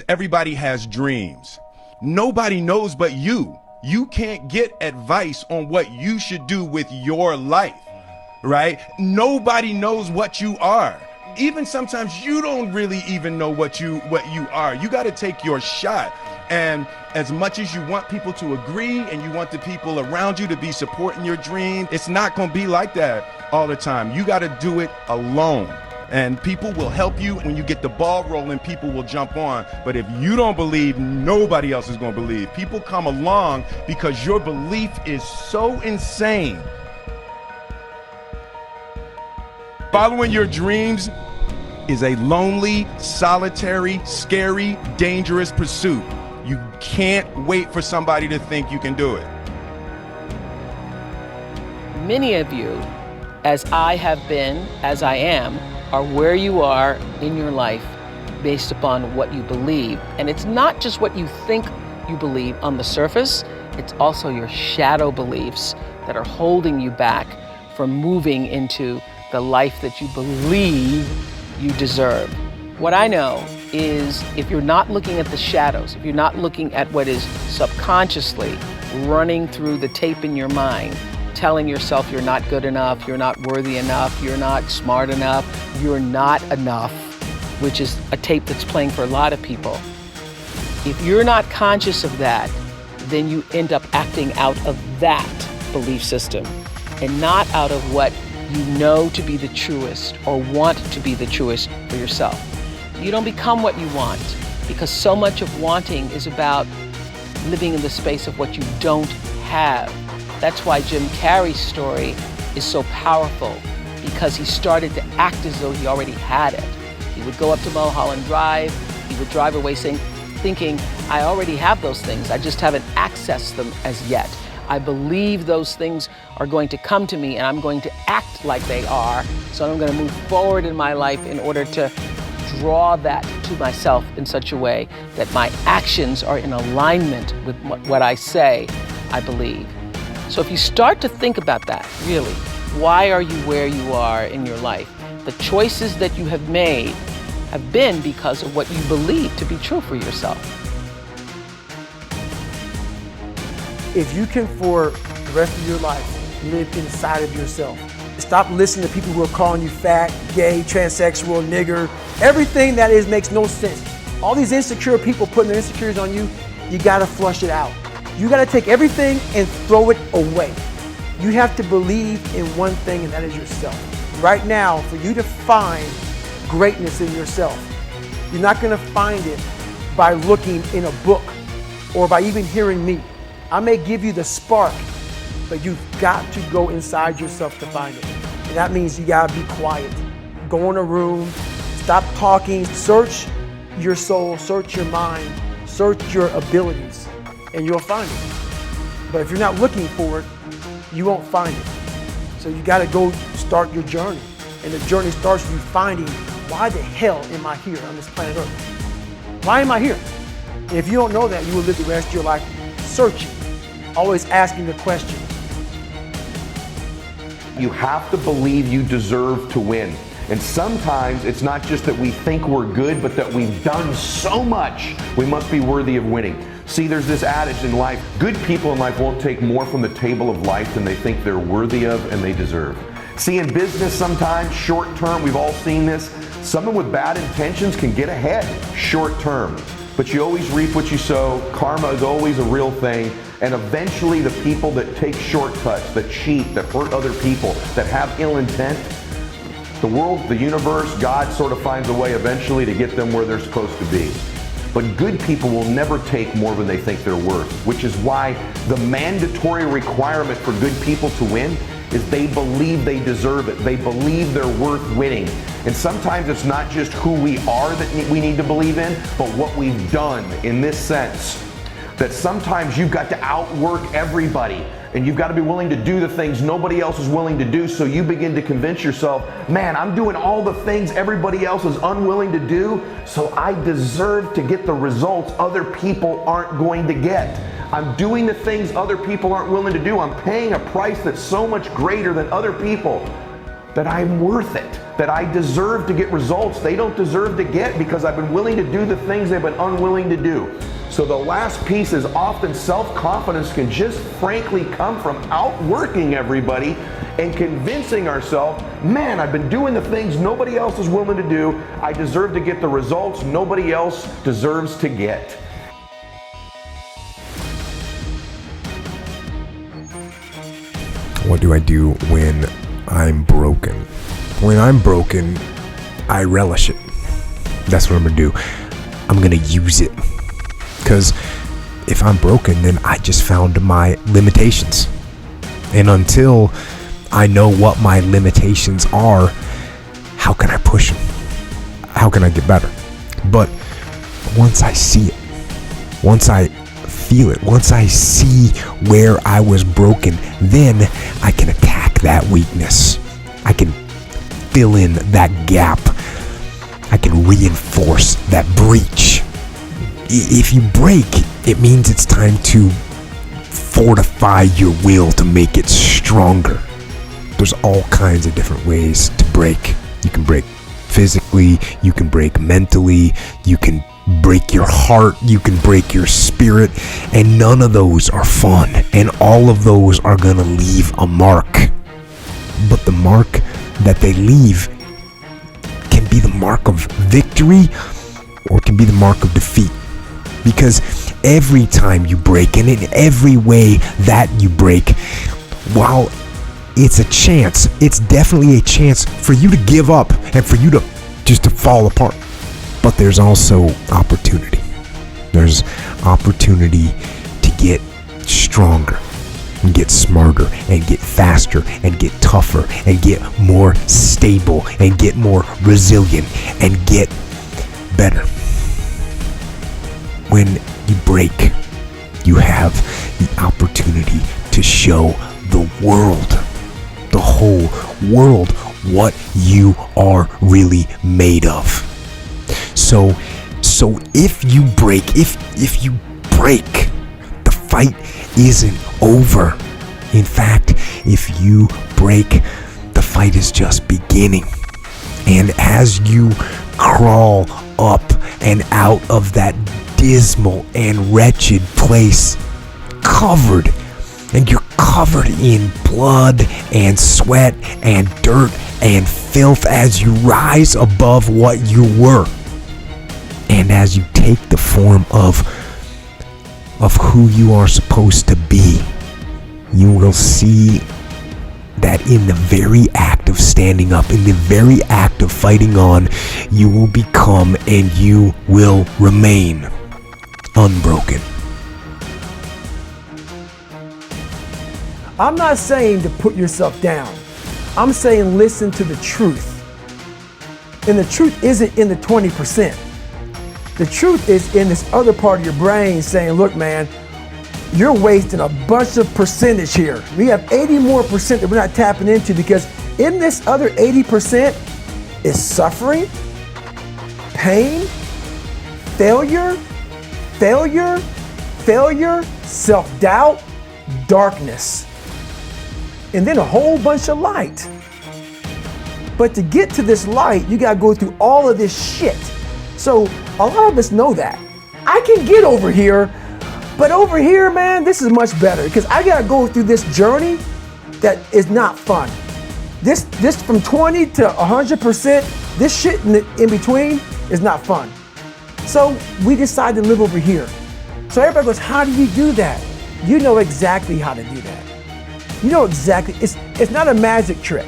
Everybody has dreams. Nobody knows but you. You can't get advice on what you should do with your life, right? Nobody knows what you are. Even sometimes you don't really even know what you are. You got to take your shot. And as much as you want people to agree and you want the people around you to be supporting your dream, it's not going to be like that all the time. You got to do it alone. And people will help you. When you get the ball rolling, people will jump on. But if you don't believe, nobody else is going to believe. People come along because your belief is so insane. Following your dreams is a lonely, solitary, scary, dangerous pursuit. You can't wait for somebody to think you can do it. Many of you, as I have been, as I am, are where you are in your life based upon what you believe. And it's not just what you think you believe on the surface, it's also your shadow beliefs that are holding you back from moving into the life that you believe you deserve. What I know is if you're not looking at the shadows, if you're not looking at what is subconsciously running through the tape in your mind, telling yourself you're not good enough, you're not worthy enough, you're not smart enough, you're not enough, which is a tape that's playing for a lot of people. If you're not conscious of that, then you end up acting out of that belief system and not out of what you know to be the truest or want to be the truest for yourself. You don't become what you want because so much of wanting is about living in the space of what you don't have. That's why Jim Carrey's story is so powerful, because he started to act as though he already had it. He would go up to Mulholland Drive, he would drive away thinking, I already have those things, I just haven't accessed them as yet. I believe those things are going to come to me and I'm going to act like they are, so I'm going to move forward in my life in order to draw that to myself in such a way that my actions are in alignment with what I say I believe. So if you start to think about that, really, why are you where you are in your life? The choices that you have made have been because of what you believe to be true for yourself. If you can, for the rest of your life, live inside of yourself, stop listening to people who are calling you fat, gay, transsexual, nigger, everything that is makes no sense. All these insecure people putting their insecurities on you, you gotta flush it out. You gotta take everything and throw it away. You have to believe in one thing, and that is yourself. Right now, for you to find greatness in yourself, you're not gonna find it by looking in a book or by even hearing me. I may give you the spark, but you've got to go inside yourself to find it. And that means you gotta be quiet. Go in a room, stop talking, search your soul, search your mind, search your abilities, and you'll find it. But if you're not looking for it, you won't find it. So you gotta go start your journey. And the journey starts with you finding, why the hell am I here on this planet Earth? Why am I here? And if you don't know that, you will live the rest of your life searching, always asking the question. You have to believe you deserve to win. And sometimes it's not just that we think we're good, but that we've done so much, we must be worthy of winning. See, there's this adage in life, good people in life won't take more from the table of life than they think they're worthy of and they deserve. See, in business sometimes, short term, we've all seen this, someone with bad intentions can get ahead short term. But you always reap what you sow, karma is always a real thing, and eventually the people that take shortcuts, that cheat, that hurt other people, that have ill intent, the world, the universe, God sort of finds a way eventually to get them where they're supposed to be. But good people will never take more than they think they're worth, which is why the mandatory requirement for good people to win is they believe they deserve it. They believe they're worth winning. And sometimes it's not just who we are that we need to believe in, but what we've done in this sense. That sometimes you've got to outwork everybody and you've got to be willing to do the things nobody else is willing to do, so you begin to convince yourself, man, I'm doing all the things everybody else is unwilling to do, so I deserve to get the results other people aren't going to get. I'm doing the things other people aren't willing to do. I'm paying a price that's so much greater than other people that I'm worth it, that I deserve to get results they don't deserve to get because I've been willing to do the things they've been unwilling to do. So the last piece is often self-confidence can just frankly come from outworking everybody and convincing ourselves, man, I've been doing the things nobody else is willing to do. I deserve to get the results nobody else deserves to get. What do I do when I'm broken? When I'm broken, I relish it. That's what I'm gonna do. I'm gonna use it. Because if I'm broken, then I just found my limitations. And until I know what my limitations are, how can I push them? How can I get better? But once I see it, once I feel it, once I see where I was broken, then I can attack that weakness. I can fill in that gap. I can reinforce that breach. If you break, it means it's time to fortify your will to make it stronger. There's all kinds of different ways to break. You can break physically, you can break mentally, you can break your heart, you can break your spirit, and none of those are fun, and all of those are gonna leave a mark. But the mark that they leave can be the mark of victory or it can be the mark of defeat. Because every time you break, and in every way that you break, while it's a chance, it's definitely a chance for you to give up and for you to just to fall apart. But there's also opportunity. There's opportunity to get stronger and get smarter and get faster and get tougher and get more stable and get more resilient and get better. When you break, you have the opportunity to show the world, the whole world, what you are really made of. So if you break, if you break, the fight isn't over. In fact, if you break, the fight is just beginning. And as you crawl up and out of that dismal and wretched place, you're covered in blood and sweat and dirt and filth as you rise above what you were. And as you take the form of who you are supposed to be, you will see that in the very act of standing up, in the very act of fighting on, you will become and you will remain unbroken. I'm not saying to put yourself down. I'm saying listen to the truth. And the truth isn't in the 20%. The truth is in this other part of your brain saying, look, man, you're wasting a bunch of percentage here. We have 80 more percent that we're not tapping into, because in this other 80% is suffering, pain, failure, self-doubt, darkness, and then a whole bunch of light. But to get to this light, you gotta go through all of this shit. So a lot of us know that. I can get over here, but over here, man, this is much better, because I gotta go through this journey that is not fun. This from 20 to 100%, this shit in between is not fun. So we decide to live over here. So everybody goes, how do you do that? You know exactly how to do that. You know exactly, it's not a magic trick.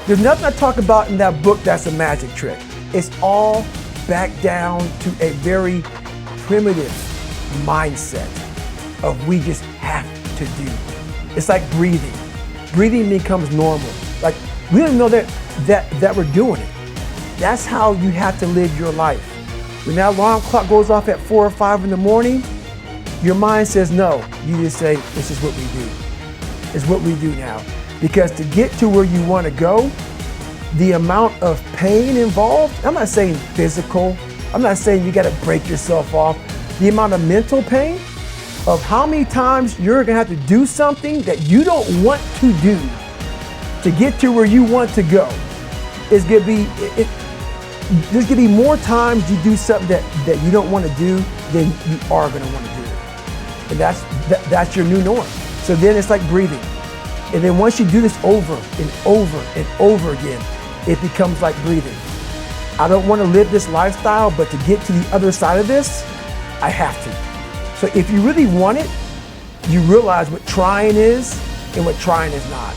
There's nothing I talk about in that book that's a magic trick. It's all back down to a very primitive mindset of we just have to do. It's like breathing. Breathing becomes normal. Like we don't even know that we're doing it. That's how you have to live your life. When that alarm clock goes off at 4 or 5 in the morning, your mind says no. You just say, this is what we do. It's what we do now. Because to get to where you want to go, the amount of pain involved, I'm not saying physical, I'm not saying you got to break yourself off. The amount of mental pain of how many times you're going to have to do something that you don't want to do to get to where you want to go, is gonna be, there's gonna be more times you do something that you don't want to do than you are gonna want to do it. And that's your new norm. So then it's like breathing. And then once you do this over and over and over again, it becomes like breathing. I don't want to live this lifestyle, but to get to the other side of this, I have to. So if you really want it, you realize what trying is and what trying is not.